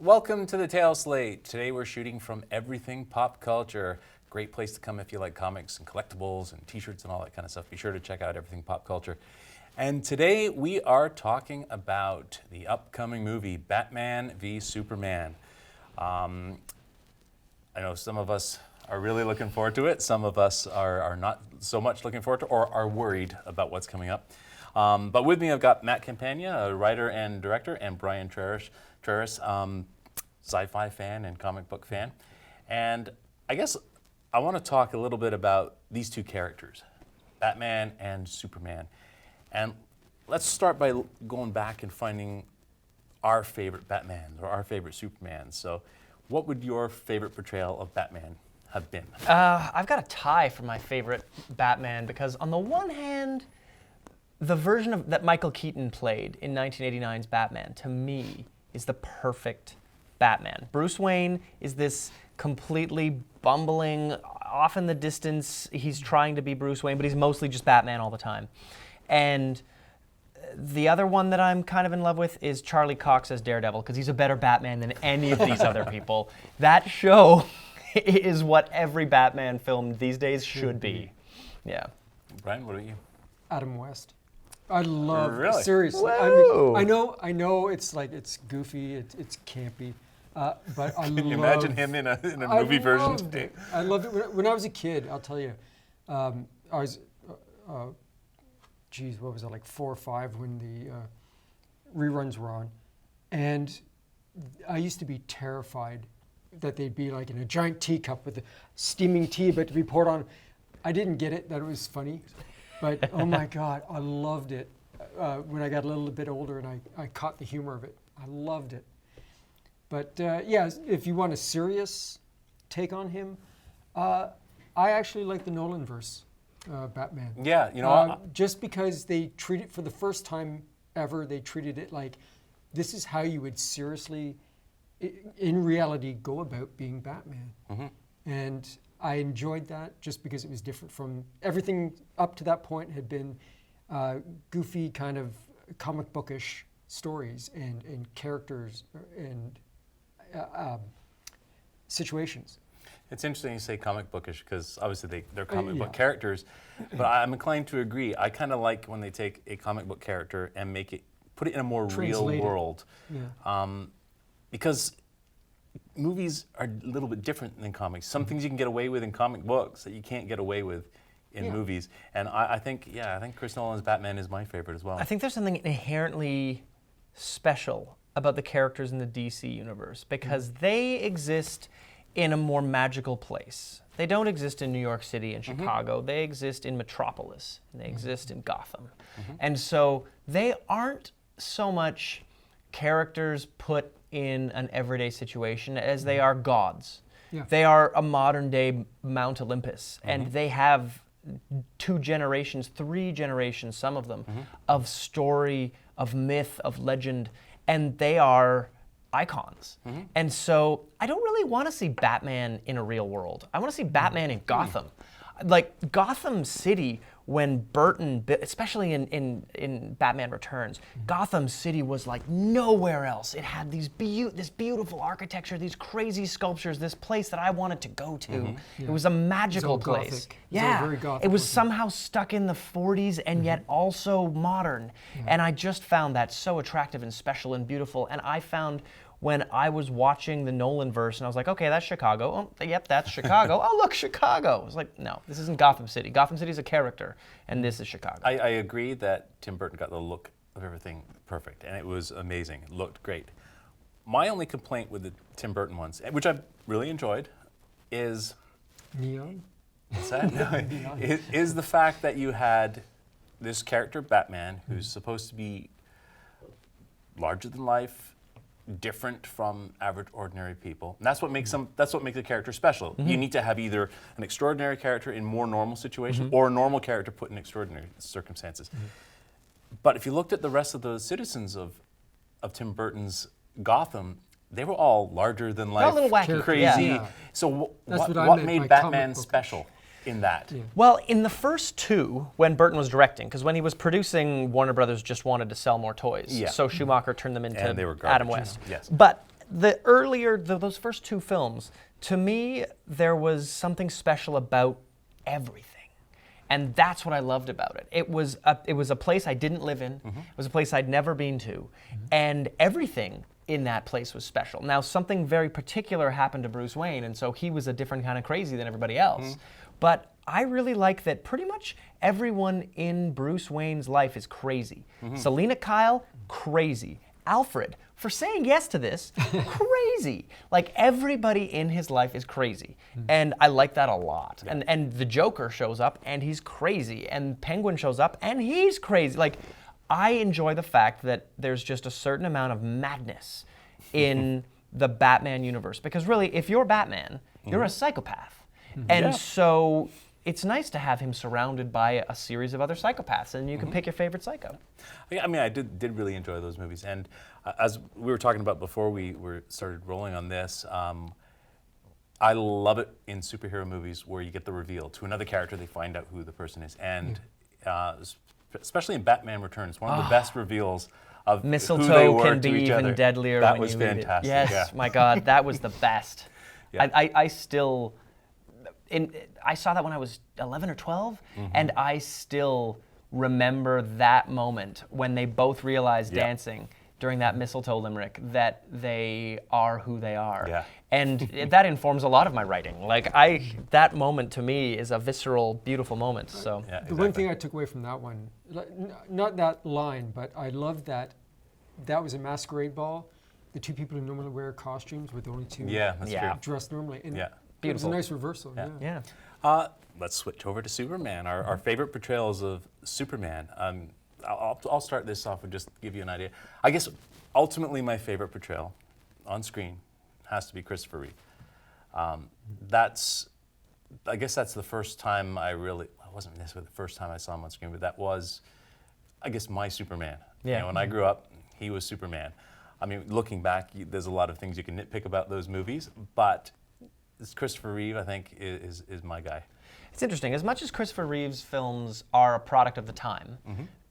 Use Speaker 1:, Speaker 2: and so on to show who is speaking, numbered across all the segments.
Speaker 1: Welcome to the Tale Slate. Today we're shooting from everything pop culture. Great place to come if you like comics and collectibles and t-shirts and all that kind of stuff. Be sure to check out everything pop culture. And today we are talking about the upcoming movie, Batman v Superman. I know some of us are really looking forward to it. Some of us are not so much looking forward to it or are worried about what's coming up. But with me I've got Matt Campagna, a writer and director, and Brian Trerice, sci-fi fan and comic book fan. And I guess I want to talk a little bit about these two characters, Batman and Superman. And let's start by going back and finding our favorite Batman or our favorite Superman. So what would your favorite portrayal of Batman have been?
Speaker 2: I've got a tie for my favorite Batman because on the one hand, the version that Michael Keaton played in 1989's Batman, to me, is the perfect Batman. Bruce Wayne is this completely bumbling, off in the distance, he's trying to be Bruce Wayne, but he's mostly just Batman all the time. And the other one that I'm kind of in love with is Charlie Cox as Daredevil, because he's a better Batman than any of these other people. That show is what every Batman film these days should be. Yeah.
Speaker 1: Brian, what about you?
Speaker 3: Adam West. I love,
Speaker 1: Really?
Speaker 3: seriously.
Speaker 2: Whoa.
Speaker 3: I know it's like, it's goofy, it's campy, but I
Speaker 1: Can you imagine him in a movie version today?
Speaker 3: I loved it. When I was a kid, I'll tell you, I was, what was I, like 4 or 5 when the reruns were on. And I used to be terrified that they'd be like in a giant teacup with a steaming tea about to be poured on. I didn't get it, that it was funny. But oh my God, I loved it when I got a little bit older and I caught the humor of it. I loved it. But yeah, if you want a serious take on him, I actually like the Nolan-verse Batman.
Speaker 1: Yeah, you know,
Speaker 3: just because they treat it, for the first time ever, they treated it like this is how you would seriously, in reality, go about being Batman. Mm-hmm. And I enjoyed that just because it was different from everything up to that point had been goofy kind of comic bookish stories and characters and situations.
Speaker 1: it's interesting you say comic bookish because obviously they're comic book characters, but I'm inclined to agree. I kind of like when they take a comic book character and put it in a more real world. Yeah. Because movies are a little bit different than comics. Some things you can get away with in comic books that you can't get away with in movies. And I think Chris Nolan's Batman is my favorite as well.
Speaker 2: I think there's something inherently special about the characters in the DC universe because they exist in a more magical place. They don't exist in New York City and Chicago. They exist in Metropolis. And they exist in Gotham. And so they aren't so much characters put in an everyday situation as they are gods. Yeah. They are a modern day Mount Olympus, and they have 2 generations, 3 generations, some of them, of story, of myth, of legend, and they are icons. And so I don't really want to see Batman in a real world. I want to see Batman in Gotham. Like Gotham City, when Burton, especially in Batman Returns, Gotham City was like nowhere else. It had this beautiful architecture, these crazy sculptures, this place that I wanted to go to. It was a magical place.
Speaker 3: Gothic.
Speaker 2: Yeah, it was somehow stuck in the 40s and yet also modern. And I just found that so attractive and special and beautiful. And I found when I was watching the Nolan-verse and I was like, okay, that's Chicago. Oh, yep, that's Chicago. Oh, look, Chicago. I was like, no, this isn't Gotham City. Gotham City is a character, and this is Chicago.
Speaker 1: I agree that Tim Burton got the look of everything perfect, and it was amazing. It looked great. My only complaint with the Tim Burton ones, which I really enjoyed, is...
Speaker 3: Neon?
Speaker 1: What's that? is the fact that you had this character, Batman, who's supposed to be larger than life, different from average ordinary people. And that's what makes a character special. You need to have either an extraordinary character in more normal situations or a normal character put in extraordinary circumstances. But if you looked at the rest of the citizens of Tim Burton's Gotham, they were all larger than life,
Speaker 2: a little wacky,
Speaker 1: crazy.
Speaker 2: yeah.
Speaker 1: So what made Batman special in that? Yeah.
Speaker 2: Well, in the first 2, when Burton was directing, because when he was producing, Warner Brothers just wanted to sell more toys. Yeah. So Schumacher turned them into
Speaker 1: and they were
Speaker 2: Adam West.
Speaker 1: Yes.
Speaker 2: But those first two films, to me, there was something special about everything. And that's what I loved about it. It was a place I didn't live in. It was a place I'd never been to. And everything in that place was special. Now, something very particular happened to Bruce Wayne, and so he was a different kind of crazy than everybody else. But I really like that pretty much everyone in Bruce Wayne's life is crazy. Selena Kyle, crazy. Alfred, for saying yes to this, crazy. Like, everybody in his life is crazy. And I like that a lot. Yeah. And the Joker shows up, and he's crazy. And Penguin shows up, and he's crazy. Like, I enjoy the fact that there's just a certain amount of madness in the Batman universe. Because really, if you're Batman, you're a psychopath. And so it's nice to have him surrounded by a series of other psychopaths, and you can pick your favorite psycho.
Speaker 1: I mean, I did really enjoy those movies, and as we were talking about before we started rolling on this, I love it in superhero movies where you get the reveal to another character, they find out who the person is, and especially in Batman Returns, one of the best reveals of
Speaker 2: Mistletoe
Speaker 1: who they were
Speaker 2: can
Speaker 1: to
Speaker 2: be
Speaker 1: each
Speaker 2: even
Speaker 1: other.
Speaker 2: deadlier
Speaker 1: That
Speaker 2: when
Speaker 1: was
Speaker 2: you read
Speaker 1: fantastic.
Speaker 2: it. Yes,
Speaker 1: yeah.
Speaker 2: my God, that was the best.
Speaker 1: Yeah.
Speaker 2: I still, I saw that when I was 11 or 12, and I still remember that moment when they both realized dancing during that mistletoe limerick that they are who they are.
Speaker 1: Yeah.
Speaker 2: And that informs a lot of my writing. Like, that moment to me is a visceral, beautiful moment. So
Speaker 1: Yeah,
Speaker 3: The one thing I took away from that one, not that line, but I loved that was a masquerade ball. The two people who normally wear costumes were the only two
Speaker 1: That's true.
Speaker 3: dressed normally. And
Speaker 1: Yeah.
Speaker 3: it was a
Speaker 2: Beautiful.
Speaker 3: nice reversal.
Speaker 1: Yeah.
Speaker 2: yeah.
Speaker 1: Let's switch over to Superman, our favorite portrayals of Superman. I'll start this off and just give you an idea. I guess ultimately my favorite portrayal on screen has to be Christopher Reeve. I guess that's the first time it wasn't necessarily the first time I saw him on screen, but that was, I guess, my Superman.
Speaker 2: Yeah.
Speaker 1: You know, when I grew up, he was Superman. I mean, looking back, there's a lot of things you can nitpick about those movies, but Christopher Reeve, I think, is my guy.
Speaker 2: It's interesting. As much as Christopher Reeve's films are a product of the time,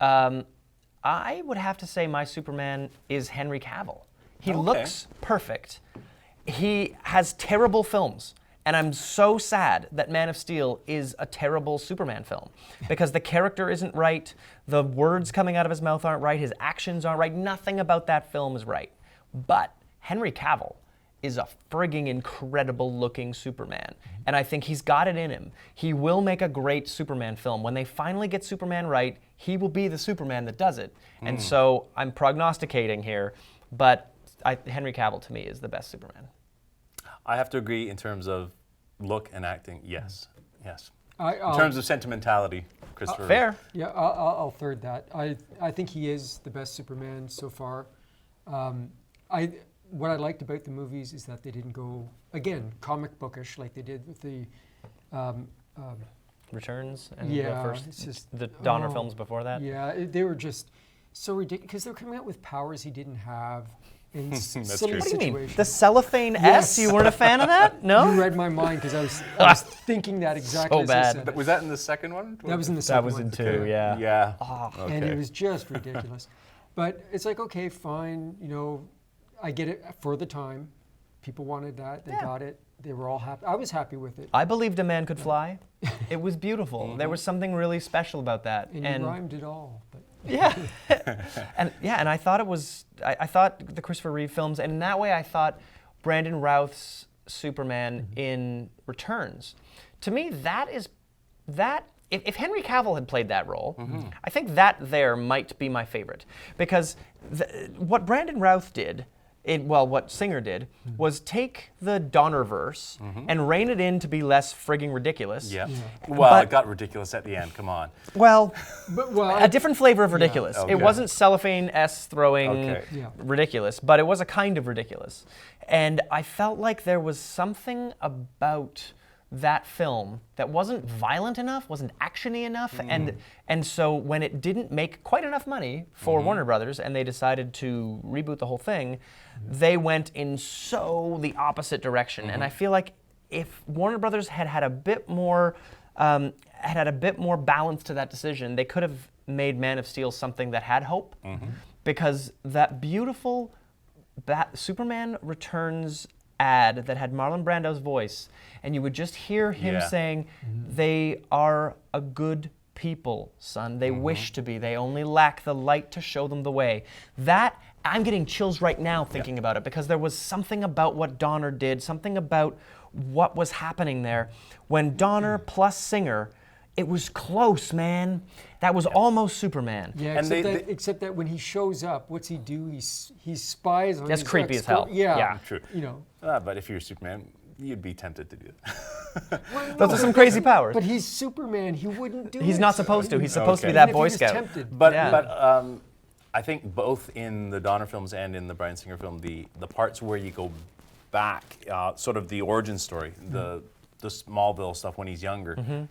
Speaker 2: I would have to say my Superman is Henry Cavill. He looks perfect. He has terrible films. And I'm so sad that Man of Steel is a terrible Superman film because the character isn't right, the words coming out of his mouth aren't right, his actions aren't right, nothing about that film is right. But Henry Cavill is a frigging incredible looking Superman. And I think he's got it in him. He will make a great Superman film. When they finally get Superman right, he will be the Superman that does it. And so I'm prognosticating here, but Henry Cavill to me is the best Superman.
Speaker 1: I have to agree in terms of look and acting, yes. In
Speaker 3: I'll-
Speaker 1: terms of sentimentality, Christopher Reeve.
Speaker 2: Fair.
Speaker 3: Yeah, I'll third that. I think he is the best Superman so far. What I liked about the movies is that they didn't go, again, comic bookish like they did with the
Speaker 2: Returns and
Speaker 3: it's just,
Speaker 2: the Donner films before that.
Speaker 3: they were just so ridiculous because they were coming out with powers he didn't have in
Speaker 1: That's
Speaker 3: silly
Speaker 1: true.
Speaker 2: What do you mean?
Speaker 3: situations.
Speaker 2: The cellophane
Speaker 3: Yes.
Speaker 2: S? You weren't a fan of that? No?
Speaker 3: You read my mind because I was thinking that exactly
Speaker 2: So
Speaker 3: as
Speaker 2: bad.
Speaker 3: you said.
Speaker 1: Was that in the second one?
Speaker 3: That was in the
Speaker 2: That
Speaker 3: second
Speaker 2: was
Speaker 3: one.
Speaker 2: in two, yeah.
Speaker 1: Yeah.
Speaker 3: And it was just ridiculous. But it's like, okay, fine, I get it for the time. People wanted that, they got it. They were all happy. I was happy with it.
Speaker 2: I believed a man could fly. It was beautiful. There was something really special about that.
Speaker 3: And you rhymed it all. But
Speaker 2: Yeah. and I thought it was, I thought the Christopher Reeve films, and in that way I thought Brandon Routh's Superman in Returns. To me, if Henry Cavill had played that role, I think that there might be my favorite. Because what Brandon Routh did, what Singer did, was take the Donnerverse and rein it in to be less frigging ridiculous.
Speaker 1: Yep. Well,
Speaker 2: But-
Speaker 1: it got ridiculous at the end. Come on.
Speaker 2: Well,
Speaker 3: well,
Speaker 2: a different flavor of ridiculous.
Speaker 1: Okay.
Speaker 2: It wasn't cellophane S throwing
Speaker 1: Okay.
Speaker 3: Yeah.
Speaker 2: ridiculous, but it was a kind of ridiculous. And I felt like there was something about that film that wasn't violent enough, wasn't actiony enough, and so when it didn't make quite enough money for Warner Brothers and they decided to reboot the whole thing, they went in so the opposite direction. And I feel like if Warner Brothers had a bit more balance to that decision, they could have made Man of Steel something that had hope, because that beautiful Superman Returns ad that had Marlon Brando's voice, and you would just hear him saying, "They are a good people, son. They wish to be. They only lack the light to show them the way." That, I'm getting chills right now thinking about it, because there was something about what Donner did, something about what was happening there. When Donner plus Singer, it was close, man. That was almost Superman.
Speaker 3: Yeah,
Speaker 1: And
Speaker 3: except that when he shows up, what's he do? He spies on
Speaker 2: That's
Speaker 3: his
Speaker 2: creepy as hell.
Speaker 3: Yeah.
Speaker 1: True.
Speaker 3: You know.
Speaker 1: But if you're Superman, you'd be tempted to do that.
Speaker 2: Those are some crazy powers.
Speaker 3: But he's Superman. He wouldn't do it.
Speaker 2: He's not supposed to. He's supposed to be
Speaker 1: Okay.
Speaker 2: that
Speaker 3: Even if
Speaker 2: Boy
Speaker 3: he was
Speaker 2: Scout.
Speaker 3: tempted.
Speaker 1: But
Speaker 2: Yeah.
Speaker 1: I think both in the Donner films and in the Bryan Singer film, the parts where you go back, sort of the origin story, the Smallville stuff when he's younger,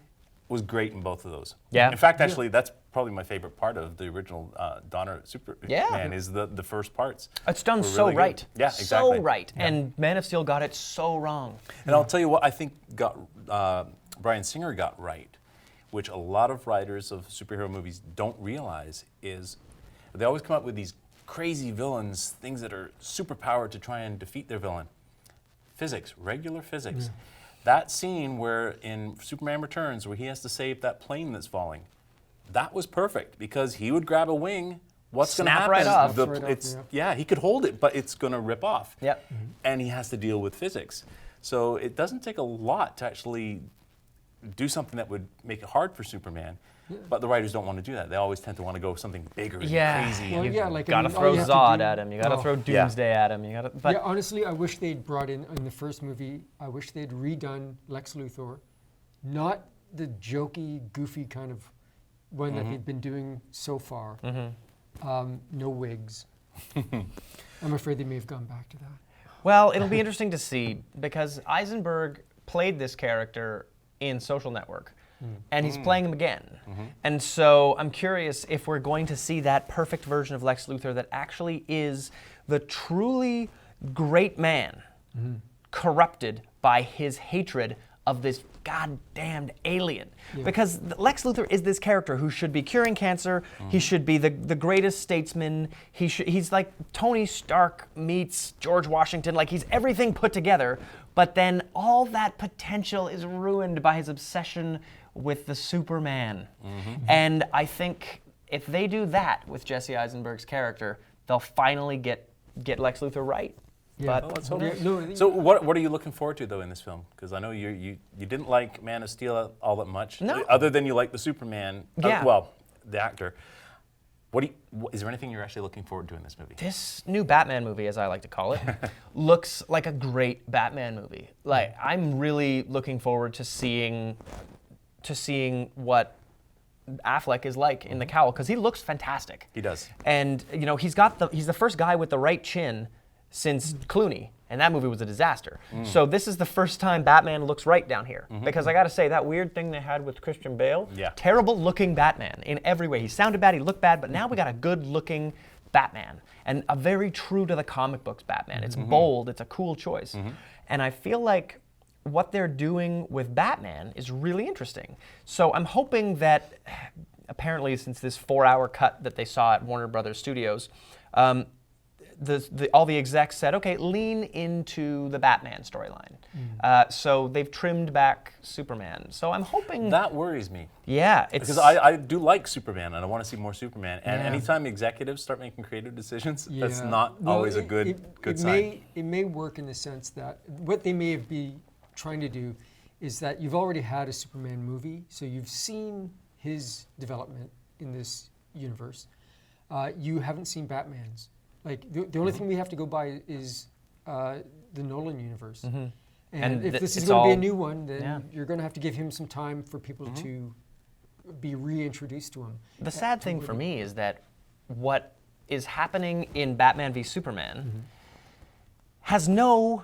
Speaker 1: was great in both of those.
Speaker 2: Yeah.
Speaker 1: In fact, actually, that's probably my favorite part of the original Donner Superman is the first parts.
Speaker 2: It's done
Speaker 1: were
Speaker 2: so
Speaker 1: really good.
Speaker 2: right.
Speaker 1: Yeah, exactly.
Speaker 2: So right.
Speaker 1: Yeah.
Speaker 2: And Man of Steel got it so wrong.
Speaker 1: And I'll tell you what I think Bryan Singer got right, which a lot of writers of superhero movies don't realize, is they always come up with these crazy villains, things that are superpowered to try and defeat their villain. Physics, regular physics. That scene where in Superman Returns, where he has to save that plane that's falling, that was perfect, because he would grab a wing. What's going to
Speaker 2: Snap
Speaker 1: happen?
Speaker 2: right off.
Speaker 3: Right off,
Speaker 1: Yeah, he could hold it, but it's going to rip off.
Speaker 2: Yep.
Speaker 1: And he has to deal with physics. So it doesn't take a lot to actually do something that would make it hard for Superman. But the writers don't want to do that. They always tend to want to go something bigger and crazy.
Speaker 3: Well,
Speaker 1: and
Speaker 3: yeah, like, I
Speaker 2: Gotta
Speaker 3: mean, all
Speaker 2: throw
Speaker 3: you have to
Speaker 2: Zod
Speaker 3: do-
Speaker 2: at him. You gotta
Speaker 3: Oh.
Speaker 2: throw Doomsday at him. You gotta. But
Speaker 3: Yeah, honestly, I wish they'd brought in the first movie, I wish they'd redone Lex Luthor. Not the jokey, goofy kind of one that they've been doing so far. No wigs. I'm afraid they may have gone back to that.
Speaker 2: well, it'll be interesting to see, because Eisenberg played this character in Social Network, and he's playing him again. And so I'm curious if we're going to see that perfect version of Lex Luthor that actually is the truly great man, corrupted by his hatred of this goddamned alien. Because Lex Luthor is this character who should be curing cancer. He should be the greatest statesman. He's like Tony Stark meets George Washington. Like, he's everything put together. But then all that potential is ruined by his obsession with the Superman. And I think if they do that with Jesse Eisenberg's character, they'll finally get Lex Luthor right.
Speaker 3: Yeah.
Speaker 2: But
Speaker 1: Let's hope.
Speaker 3: Yeah, no,
Speaker 1: So what are you looking forward to, though, in this film? Because I know you didn't like Man of Steel all that much.
Speaker 2: No.
Speaker 1: Other than you like the Superman.
Speaker 2: Yeah.
Speaker 1: Well, the actor. Is there anything you're actually looking forward to in this movie?
Speaker 2: this new Batman movie, as I like to call it, looks like a great Batman movie. Like, I'm really looking forward to seeing what Affleck is like in the cowl, because he looks fantastic.
Speaker 1: He does.
Speaker 2: And he's the first guy with the right chin since Clooney, and that movie was a disaster. So this is the first time Batman looks right down here. Because I gotta say, that weird thing they had with Christian Bale, terrible looking Batman in every way. He sounded bad, he looked bad, but now we got a good looking Batman, and a very true to the comic books Batman. It's bold, it's a cool choice. And I feel like what they're doing with Batman is really interesting. So I'm hoping that, apparently since this 4-hour cut that they saw at Warner Brothers Studios, all the execs said, okay, lean into the Batman storyline. So they've trimmed back Superman. So I'm hoping
Speaker 1: That worries me.
Speaker 2: yeah, it's
Speaker 1: Because I do like Superman, and I want to see more Superman. And anytime executives start making creative decisions, that's
Speaker 3: Yeah.
Speaker 1: not
Speaker 3: Well,
Speaker 1: always a good sign.
Speaker 3: It may work in the sense that what they may be trying to do is that you've already had a Superman movie, so you've seen his development in this universe. You haven't seen Batman's. Like, the only thing we have to go by is the Nolan universe. And if this is
Speaker 2: it's
Speaker 3: going to be a
Speaker 2: all-
Speaker 3: new one, then
Speaker 2: yeah.
Speaker 3: you're going to have to give him some time for people to be reintroduced to him.
Speaker 2: the sad thing for me is that what is happening in Batman v Superman has no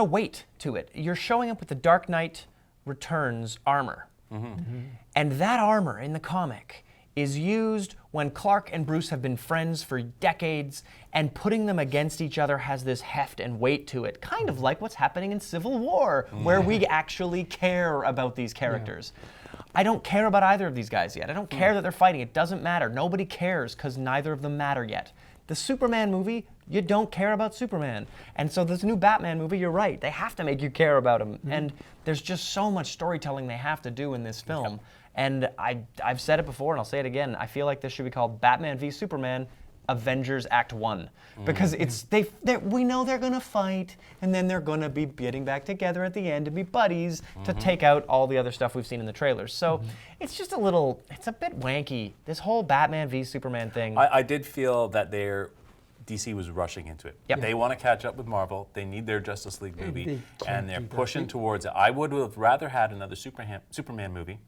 Speaker 2: weight to it. You're showing up with the Dark Knight Returns armor. And that armor in the comic is used when Clark and Bruce have been friends for decades, and putting them against each other has this heft and weight to it, kind of like what's happening in Civil War, where we actually care about these characters. I don't care about either of these guys yet. I don't care that they're fighting. It doesn't matter. Nobody cares because neither of them matter yet. The Superman movie you don't care about Superman. And so this new Batman movie, you're right, they have to make you care about him. And there's just so much storytelling they have to do in this film. And I've said it before and I'll say it again, I feel like this should be called Batman v Superman Avengers Act 1. Because we know they're gonna fight, and then they're gonna be getting back together at the end to be buddies to take out all the other stuff we've seen in the trailers. So it's just it's a bit wanky, this whole Batman v Superman thing.
Speaker 1: I did feel that DC was rushing into it.
Speaker 2: Yep.
Speaker 1: They want to catch up with Marvel. They need their Justice League movie,
Speaker 3: they can't
Speaker 1: and they're
Speaker 3: do that.
Speaker 1: pushing towards it. I would have rather had another Superman movie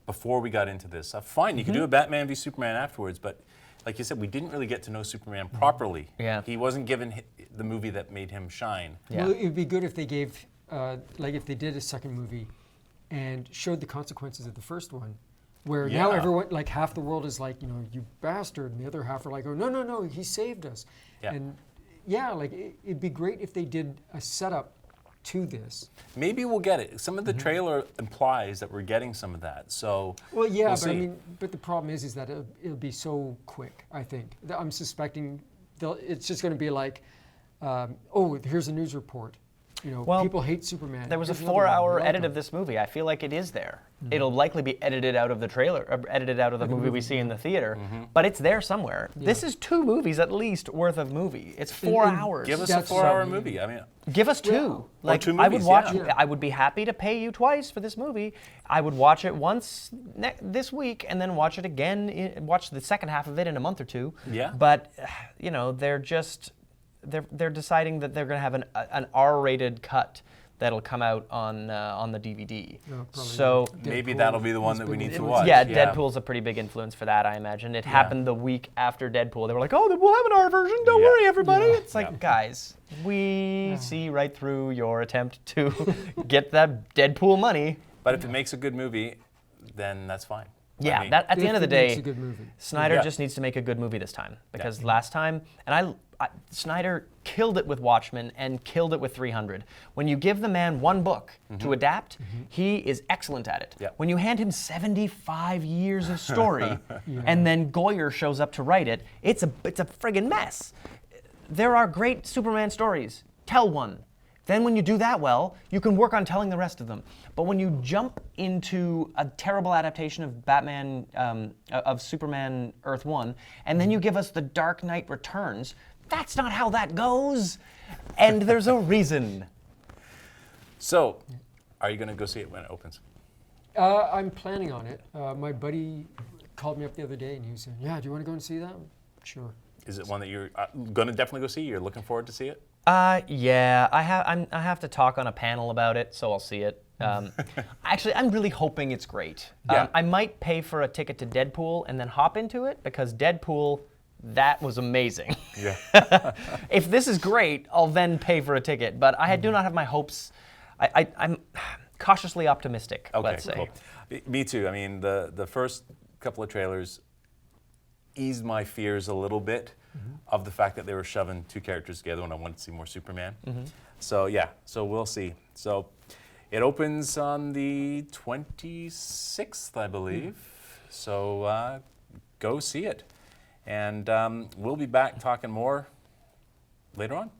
Speaker 1: before we got into this. Fine, you can do a Batman v Superman afterwards, but like you said, we didn't really get to know Superman properly.
Speaker 2: Yeah.
Speaker 1: He wasn't given the movie that made him shine.
Speaker 2: Yeah.
Speaker 3: Well, it'd be good if they gave, like if they did a second movie and showed the consequences of the first one, where now
Speaker 1: Yeah.
Speaker 3: everyone, like half the world is like, you bastard, and the other half are like, oh, no, he saved us.
Speaker 1: Yeah.
Speaker 3: And yeah, like it'd be great if they did a setup to this.
Speaker 1: Maybe we'll get it. Some of the trailer implies that we're getting some of that. So
Speaker 3: Well, yeah,
Speaker 1: we'll
Speaker 3: but
Speaker 1: see.
Speaker 3: I mean, but the problem is that it'll be so quick. I think I'm suspecting it's just going to be like, oh, here's a news report.
Speaker 2: Well,
Speaker 3: people hate Superman.
Speaker 2: There was a
Speaker 3: Here's another one.
Speaker 2: 4-hour
Speaker 3: You're
Speaker 2: edit
Speaker 3: welcome.
Speaker 2: of this movie. I feel like it is there. It'll likely be edited out of the trailer, or edited out of the movie we see in the theater, but it's there somewhere. This is 2 movies at least worth of movie. It's 4
Speaker 3: And
Speaker 2: hours.
Speaker 1: Give us a
Speaker 3: That's
Speaker 1: 4-hour
Speaker 3: so-
Speaker 1: movie. I mean,
Speaker 2: Give us 2.
Speaker 3: Well,
Speaker 2: Like
Speaker 1: 2
Speaker 2: I would
Speaker 1: movies,
Speaker 2: watch.
Speaker 3: yeah.
Speaker 2: I would be happy to pay you twice for this movie. I would watch it once this week, and then watch it again. Watch the second half of it in a month or 2.
Speaker 1: Yeah.
Speaker 2: But they're just they're deciding that they're going to have an R-rated cut that'll come out on the DVD.
Speaker 3: No, probably
Speaker 2: So.
Speaker 3: not.
Speaker 1: maybe
Speaker 3: Deadpool
Speaker 1: that'll be the one
Speaker 3: has
Speaker 1: that we
Speaker 3: been
Speaker 1: need to
Speaker 3: influenced.
Speaker 1: watch.
Speaker 2: Yeah, Deadpool's a pretty big influence for that, I imagine. It happened the week after Deadpool. They were like, oh, we'll have an R version. Don't
Speaker 1: Yeah.
Speaker 2: worry, everybody.
Speaker 3: Yeah.
Speaker 2: It's like, guys, we see right through your attempt to get that Deadpool money.
Speaker 1: But if it makes a good movie, then that's fine.
Speaker 2: Yeah,
Speaker 1: I mean,
Speaker 2: at the
Speaker 3: If
Speaker 2: end of the
Speaker 3: it makes
Speaker 2: day,
Speaker 3: a good movie.
Speaker 2: Snyder
Speaker 1: Yeah.
Speaker 2: just needs to make a good movie this time. Because last time, and Snyder killed it with Watchmen and killed it with 300. When you give the man one book to adapt, he is excellent at it.
Speaker 1: Yeah.
Speaker 2: When you hand him 75 years of story, and then Goyer shows up to write it, it's a friggin' mess. There are great Superman stories. Tell one. Then when you do that well, you can work on telling the rest of them. But when you jump into a terrible adaptation of Batman, of Superman Earth 1, and then you give us The Dark Knight Returns, that's not how that goes. And there's a reason.
Speaker 1: So, are you going to go see it when it opens?
Speaker 3: I'm planning on it. My buddy called me up the other day and he was saying, yeah, do you want to go and see that? Sure.
Speaker 1: Is it one that you're going to definitely go see? You're looking forward to see it?
Speaker 2: Yeah, I have to talk on a panel about it, so I'll see it. Actually, I'm really hoping it's great.
Speaker 1: Yeah.
Speaker 2: I might pay for a ticket to Deadpool and then hop into it, because Deadpool, that was amazing.
Speaker 1: Yeah.
Speaker 2: If this is great, I'll then pay for a ticket. But I do not have my hopes. I'm cautiously optimistic,
Speaker 1: Okay,
Speaker 2: let's say.
Speaker 1: cool. Me too. I mean, the first couple of trailers eased my fears a little bit of the fact that they were shoving 2 characters together when I wanted to see more Superman. So yeah, so we'll see. So it opens on the 26th, I believe. So go see it. And we'll be back talking more later on.